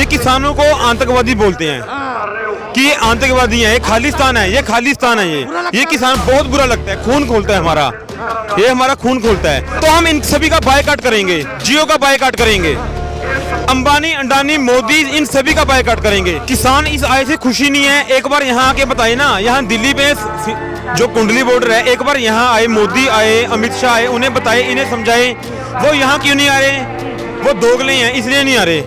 ये किसानों को आतंकवादी बोलते हैं कि ये आतंकवादी है, ये खालिस्तान है, ये खालिस्तान है। ये किसान बहुत बुरा लगता है, खून खोलता है हमारा, ये हमारा खून खोलता है। तो हम इन सभी का बायकॉट करेंगे, जियो का बायकॉट करेंगे, अंबानी, अंडानी, मोदी, इन सभी का बायकॉट करेंगे। किसान इस आय से खुशी नहीं है। एक बार यहाँ आके बताइए ना, यहाँ दिल्ली में जो कुंडली बॉर्डर है, एक बार यहाँ आए, मोदी आए, अमित शाह आए, उन्हें बताए, इन्हें समझाए, वो यहाँ क्यों नहीं आ रहे? वो दोगले हैं इसलिए नहीं आ रहे।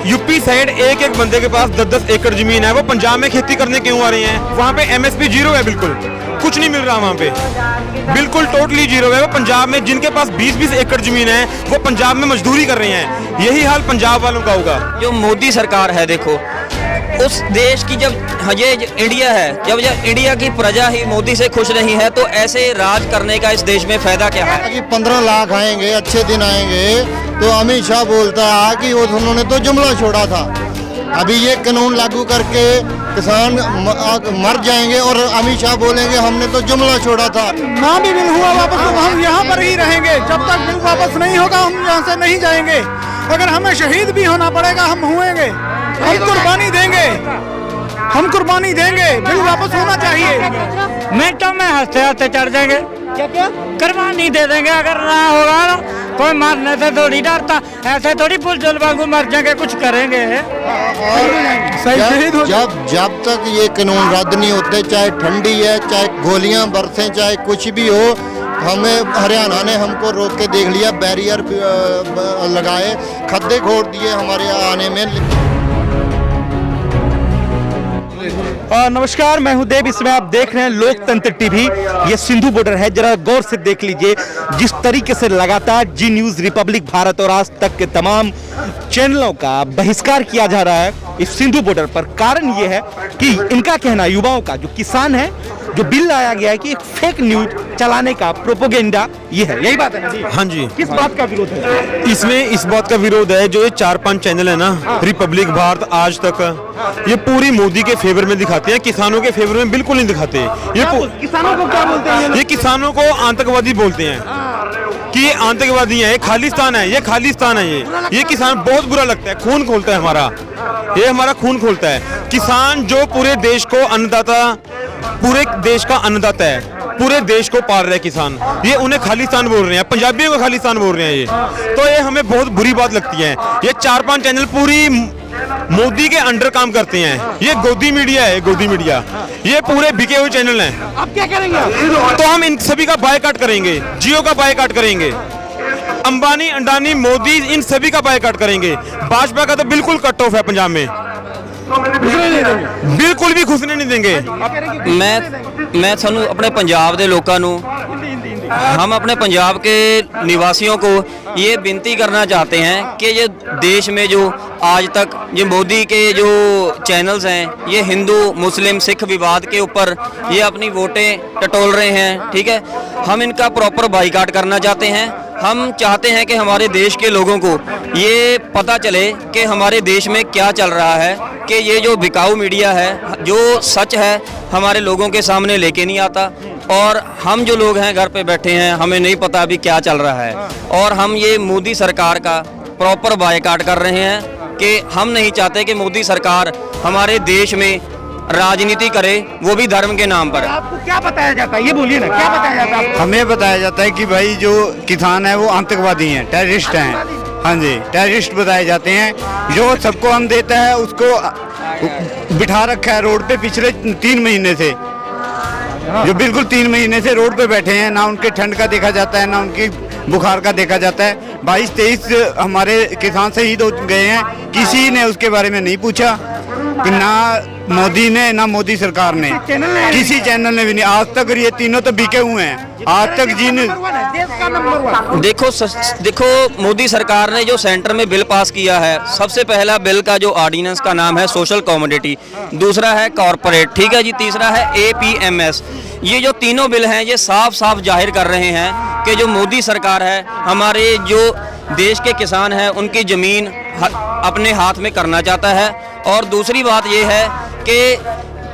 यूपी साइड एक एक बंदे के पास 10-10 एकड़ जमीन है, वो पंजाब में खेती करने क्यों आ रहे हैं? वहाँ पे MSP जीरो है, बिल्कुल कुछ नहीं मिल रहा वहाँ पे, बिल्कुल टोटली जीरो है। वो पंजाब में जिनके पास 20-20 एकड़ जमीन है, वो पंजाब में मजदूरी कर रहे हैं। यही हाल पंजाब वालों का होगा। जो मोदी सरकार है, देखो उस देश की जब ये इंडिया है, जब इंडिया की प्रजा ही मोदी से खुश नहीं है, तो ऐसे राज करने का इस देश में फायदा क्या है? कि 15 लाख आएंगे, अच्छे दिन आएंगे, तो अमित शाह बोलता है कि उन्होंने तो जुमला छोड़ा था। अभी ये कानून लागू करके किसान मर जाएंगे और अमित शाह बोलेंगे हमने तो जुमला छोड़ा था। ना भी बिल हुआ वापस तो हम यहाँ पर ही रहेंगे, जब तक बिल वापस नहीं होगा हम यहाँ से नहीं जाएंगे। अगर हमें शहीद भी होना पड़ेगा हम हुएंगे, हम कुर्बानी देंगे, हम कुर्बानी देंगे, बिल वापस होना चाहिए। मिनटों में हंसते हंसते चढ़ जाएंगे, क्या कुर्बानी दे देंगे। अगर ना होगा ना, कोई मारने से थोड़ी डरता, ऐसे थोड़ी पुलझुल वांगू मर जाएंगे, कुछ करेंगे। जब तक ये कानून रद्द नहीं होते, चाहे ठंडी है, चाहे गोलियां बरसें, चाहे कुछ भी हो, हमें हरियाणा ने हमको रोक के देख लिया, बैरियर लगाए, खड्डे खोद दिए हमारे आने में। नमस्कार, मैं हूं देव, इसमें आप देख रहे हैं लोकतंत्र टीवी। ये सिंधु बॉर्डर है, जरा गौर से देख लीजिए जिस तरीके से लगातार जी न्यूज़, रिपब्लिक भारत और आज तक के तमाम चैनलों का बहिष्कार किया जा रहा है इस सिंधु बॉर्डर पर। कारण ये है कि इनका कहना, युवाओं का, जो किसान है, जो बिल लाया गया है कि एक फेक न्यूज चलाने का प्रोपोगेंडा ये है, यही बात है ना जी? हाँ जी। किस बात का विरोध है इसमें? इस बात का विरोध है जो ये 4-5 चैनल है ना, रिपब्लिक भारत, आज तक, ये पूरी मोदी के फेवर में दिखाते हैं, किसानों के फेवर में बिल्कुल नहीं दिखाते। ये किसानों को क्या बोलते हैं? ये किसानों को आतंकवादी बोलते हैं कि ये आतंकवादी है, ये खालिस्तान है, ये खालिस्तान है। ये किसान बहुत बुरा लगता है, खून खोलता है हमारा, ये हमारा खून खोलता है। किसान जो पूरे देश को अन्नदाता, पूरे देश का अन्नदाता है, पूरे देश को पाल रहे हैं किसान, ये उन्हें खालिस्तान बोल रहे हैं, पंजाबियों को खालिस्तान बोल रहे हैं। ये तो ये हमें बहुत बुरी बात लगती है। ये 4-5 चैनल पूरी मोदी के अंडर काम करते हैं। ये गोदी मीडिया है, गोदी मीडिया, ये पूरे बिके हुए चैनल हैं। आप क्या करेंगे? तो हम इन सभी का बायकॉट करेंगे, जियो का बायकॉट करेंगे, अंबानी, अंडानी, मोदी, इन सभी का बायकॉट करेंगे। भाजपा का तो बिल्कुल कट ऑफ है पंजाब में, बिल्कुल भी घुसने नहीं देंगे। मैं थानू अपने पंजाब के लोगों नू, हम अपने पंजाब के निवासियों को ये विनती करना चाहते हैं कि ये देश में जो आज तक ये मोदी के जो चैनल्स हैं, ये हिंदू मुस्लिम सिख विवाद के ऊपर ये अपनी वोटें टटोल रहे हैं, ठीक है। हम इनका प्रॉपर बाइकआउट करना चाहते हैं। हम चाहते हैं कि हमारे देश के लोगों को ये पता चले कि हमारे देश में क्या चल रहा है, कि ये जो बिकाऊ मीडिया है, जो सच है हमारे लोगों के सामने लेके नहीं आता, और हम जो लोग हैं घर पे बैठे हैं, हमें नहीं पता अभी क्या चल रहा है। और हम ये मोदी सरकार का प्रॉपर बायकॉट कर रहे हैं कि हम नहीं चाहते कि मोदी सरकार हमारे देश में राजनीति करे, वो भी धर्म के नाम पर। आपको क्या बताया जाता है, ये बोलिए ना, क्या बताया जाता है? हमें बताया जाता है कि भाई जो किसान है वो आतंकवादी हैं, टेररिस्ट हैं। हाँ जी, टेररिस्ट बताए जाते हैं। जो सबको अन्न देता है उसको बिठा रखा है रोड पे पिछले 3 महीने से, जो बिल्कुल 3 महीने से रोड पे बैठे हैं। ना उनके ठंड का देखा जाता है, ना उनकी बुखार का देखा जाता है। 22-23 हमारे किसान शहीद हो गए हैं, किसी ने उसके बारे में नहीं पूछा, कि ना मोदी ने, ना मोदी सरकार ने, किसी चैनल ने भी नहीं आज तक। ये तीनों तो बिके हुए हैं आज तक। देखो मोदी सरकार ने जो सेंटर में बिल पास किया है, सबसे पहला बिल का जो ऑर्डिनेंस का नाम है सोशल कमोडिटी, दूसरा है कॉर्पोरेट, ठीक है जी, तीसरा है APMS। ये जो तीनों बिल हैं, ये साफ साफ जाहिर कर रहे हैं कि जो मोदी सरकार है, हमारे जो देश के किसान हैं उनकी ज़मीन अपने हाथ में करना चाहता है। और दूसरी बात ये है कि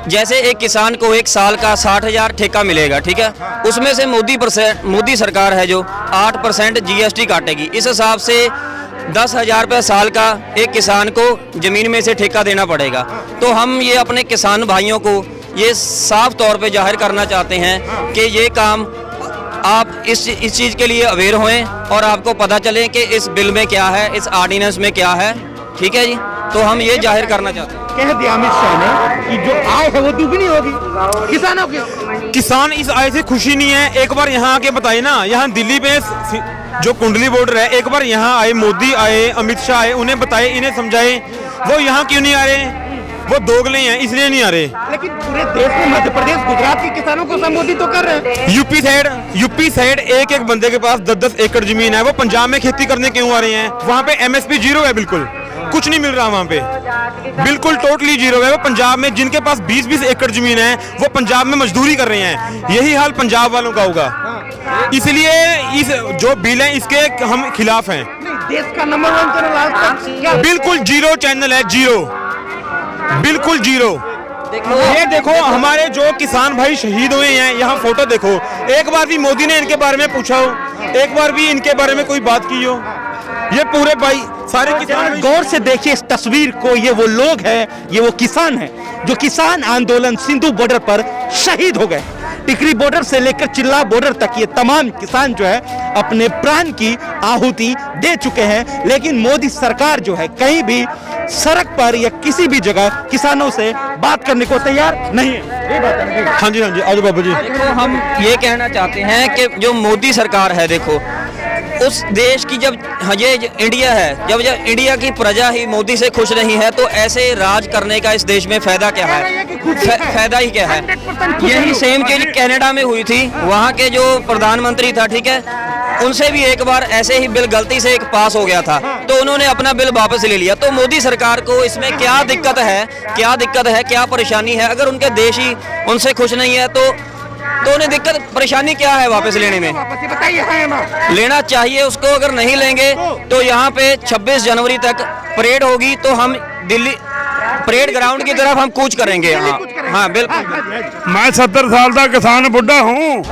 जैसे एक किसान को 1 साल का 60,000 ठेका मिलेगा, ठीक है, उसमें से मोदी सरकार है जो 8% GST काटेगी। इस हिसाब से 10,000 रुपये साल का एक किसान को ज़मीन में से ठेका देना पड़ेगा। तो हम ये अपने किसान भाइयों को ये साफ तौर पे जाहिर करना चाहते हैं कि ये काम आप इस चीज़ के लिए अवेयर होएं और आपको पता चले कि इस बिल में क्या है, इस ऑर्डिनेंस में क्या है। ठीक है जी, तो हम ये जाहिर करना चाहते हैं। कह दिया अमित शाह ने कि जो आय है वो दुगनी होगी किसानों की। किसान इस आय से खुशी नहीं है। एक बार यहाँ आके बताइए ना, यहाँ दिल्ली पे जो कुंडली बॉर्डर है, एक बार यहाँ आए, मोदी आए, अमित शाह आए, उन्हें बताए, इन्हें समझाए, वो यहाँ क्यों नहीं आ रहे? वो दोगले हैं इसलिए नहीं आ रहे। लेकिन पूरे देश में मध्य प्रदेश गुजरात के किसानों को संबोधित तो कर रहे हैं। यूपी साइड एक एक बंदे के पास 10-10 एकड़ जमीन है। वो पंजाब में खेती करने क्यों आ रहे हैं? वहाँ पे MSP जीरो है, बिल्कुल कुछ नहीं मिल रहा वहाँ पे, बिल्कुल टोटली जीरो है। वो पंजाब में जिनके पास 20-20 एकड़ जमीन है, वो पंजाब में मजदूरी कर रहे हैं। यही हाल पंजाब वालों का होगा। इसलिए इस जो बिल है इसके हम खिलाफ हैं। देश का नंबर 1 चैनल आज तक क्या बिल्कुल जीरो चैनल है, जीरो, बिल्कुल जीरो। ये देखो हमारे जो किसान भाई शहीद हुए हैं, यहाँ फोटो देखो। एक बार भी मोदी ने इनके बारे में पूछा हो? एक बार भी इनके बारे में कोई बात की हो? ये पूरे भाई सारे किसान गौर से देखिए इस तस्वीर को। ये वो लोग हैं, ये वो किसान हैं जो किसान आंदोलन सिंधु बॉर्डर पर शहीद हो गए। टिकरी बॉर्डर से लेकर चिल्ला बॉर्डर तक ये तमाम किसान जो है अपने प्राण की आहुति दे चुके हैं। लेकिन मोदी सरकार जो है कहीं भी सड़क पर या किसी भी जगह किसानों से बात करने को तैयार नहीं है। ये बात है। हाँ जी, हाँ जी, आज बाबू जी। देखो हम ये कहना चाहते हैं कि जो मोदी सरकार है, देखो उस देश की जब ये इंडिया है, जब इंडिया की प्रजा ही मोदी से खुश नहीं है तो ऐसे राज करने का इस देश में फायदा क्या है? फायदा ही क्या है? यही सेम चीज कनाडा में हुई थी। वहाँ के जो प्रधानमंत्री था, ठीक है, उनसे भी एक बार ऐसे ही बिल गलती से एक पास हो गया था, तो उन्होंने अपना बिल वापस ले लिया। तो मोदी सरकार को इसमें क्या दिक्कत है, क्या परेशानी है? अगर उनके देश ही उनसे खुश नहीं है तो उन्हें दिक्कत परेशानी क्या है वापस लेने में? लेना चाहिए उसको। अगर नहीं लेंगे तो यहाँ पे 26 जनवरी तक परेड होगी, तो हम दिल्ली परेड ग्राउंड की तरफ हम कूच करेंगे। हाँ बिल्कुल। मैं 70 साल का किसान बुढ़ा हूँ।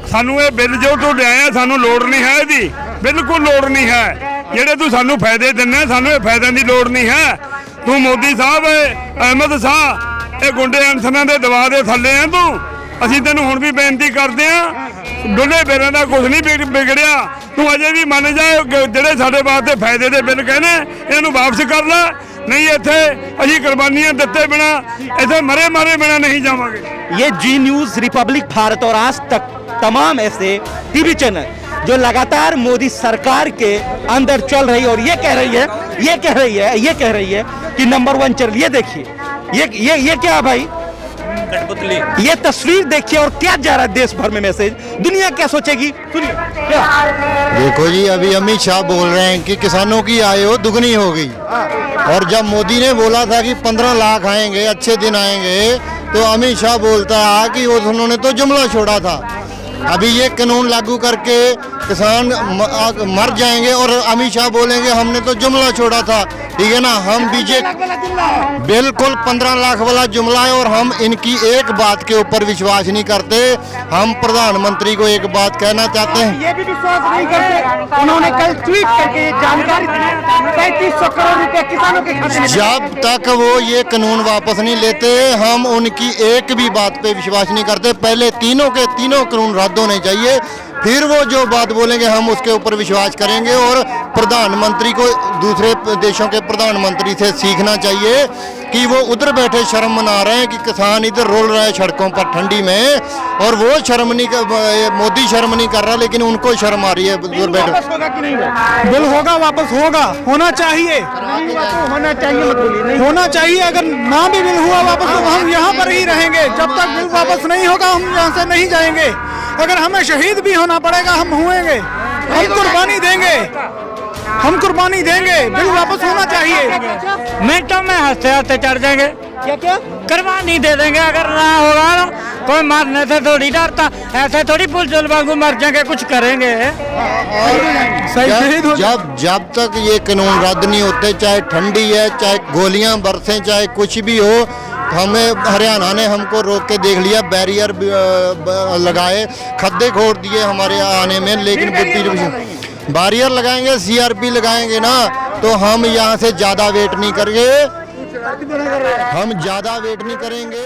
सानू ये बिल जो तू लिया सानू लोड़ नहीं है, इसकी बिल्कुल लोड़ नहीं है। जेडे तू सानू फायदे देने, सानू ये फायदे की लोड़ नहीं है। तू मोदी साहब, अहमद शाह, ये गुंडे अनसरां दे दबाव दे थल्ले हैं तू। ਅਸੀਂ ਤੈਨੂੰ ਹੁਣ ਵੀ ਬੇਨਤੀ ਕਰਦੇ ਆ, ਡੁੱਲੇ ਬੇਰਾਂ ਦਾ ਕੁਝ ਨਹੀਂ ਵਿਗੜਿਆ। ਤੂੰ ਅਜੇ ਵੀ ਮੰਨ ਜਾ, ਜਿਹੜੇ ਸਾਡੇ ਵਾਸਤੇ ਫਾਇਦੇ ਦੇ ਬਿੱਲ ਕਹਿੰਦੇ ਇਹਨੂੰ ਵਾਪਸ ਕਰ ਲੈ, ਨਹੀਂ ਇੱਥੇ ਅਸੀਂ ਕੁਰਬਾਨੀਆਂ ਦਿੱਤੇ ਬਿਨਾ, ਇੱਥੇ ਮਰੇ ਮਾਰੇ ਬਿਨਾ नहीं जावांगे। ये जी न्यूज, रिपब्लिक भारत और आज तक तमाम ऐसे टीवी चैनल जो लगातार मोदी सरकार के अंदर चल रही है और ये कह रही है कि नंबर 1 चैनल। ये देखिए, ये क्या भाई, ये तस्वीर देखिए और क्या जा रहा है देश भर में मैसेज। दुनिया क्या सोचेगी, सुनिए क्या। देखो जी, अभी अमित शाह बोल रहे हैं कि किसानों की आय हो दुगनी हो गई, और जब मोदी ने बोला था कि 15 लाख आएंगे, अच्छे दिन आएंगे, तो अमित शाह बोलता है कि उन्होंने तो जुमला छोड़ा था। अभी ये कानून लागू करके किसान मर जाएंगे और अमित शाह बोलेंगे हमने तो जुमला छोड़ा था। ठीक है ना, हम बीजेपी बिल्कुल 15 लाख वाला जुमला है और हम इनकी एक बात के ऊपर विश्वास नहीं करते। हम प्रधानमंत्री को एक बात कहना चाहते हैं, ये भी विश्वास नहीं करते। उन्होंने कल ट्वीट करके ये जानकारी दी, 3500 करोड़ रुपए किसानों के खाते में। जब तक वो ये कानून वापस नहीं लेते हम उनकी एक भी बात पे विश्वास नहीं करते। पहले तीनों के तीनों कानून रद्द होने चाहिए, फिर वो जो बात बोलेंगे हम उसके ऊपर विश्वास करेंगे। और प्रधानमंत्री को दूसरे देशों के प्रधानमंत्री से सीखना चाहिए कि वो उधर बैठे शर्म मना रहे हैं कि किसान इधर रोल रहा है सड़कों पर ठंडी में, और वो शर्म नहीं कर, मोदी शर्म नहीं कर रहा, लेकिन उनको शर्म आ रही है उधर बैठे। बिल होगा, वापस होगा, होना चाहिए, होना चाहिए। अगर ना भी बिल हुआ वापस तो हम यहाँ पर ही रहेंगे। जब तक बिल वापस नहीं होगा हम यहाँ से नहीं जाएंगे। अगर हमें शहीद भी होना पड़ेगा हम हुएंगे, हम कुर्बानी देंगे। बिल वापस होना चाहिए। मिनटों में हंसते हंसते चढ़ जाएंगे। क्या कुर्बानी दे देंगे। अगर ना होगा ना, कोई मारने से थोड़ी डरता, ऐसे थोड़ी पुलचुल वांगू मर जाएंगे, कुछ करेंगे। जब तक ये कानून रद्द नहीं होते, चाहे ठंडी है, चाहे गोलियां बरसें, चाहे कुछ भी हो, हमें हरियाणा ने हमको रोक के देख लिया, बैरियर लगाए, खद्दे खोद दिए हमारे आने में, लेकिन बैरियर लगाएंगे, सीआरपी लगाएंगे ना, तो हम यहाँ से ज़्यादा वेट नहीं करेंगे, हम ज़्यादा वेट नहीं करेंगे।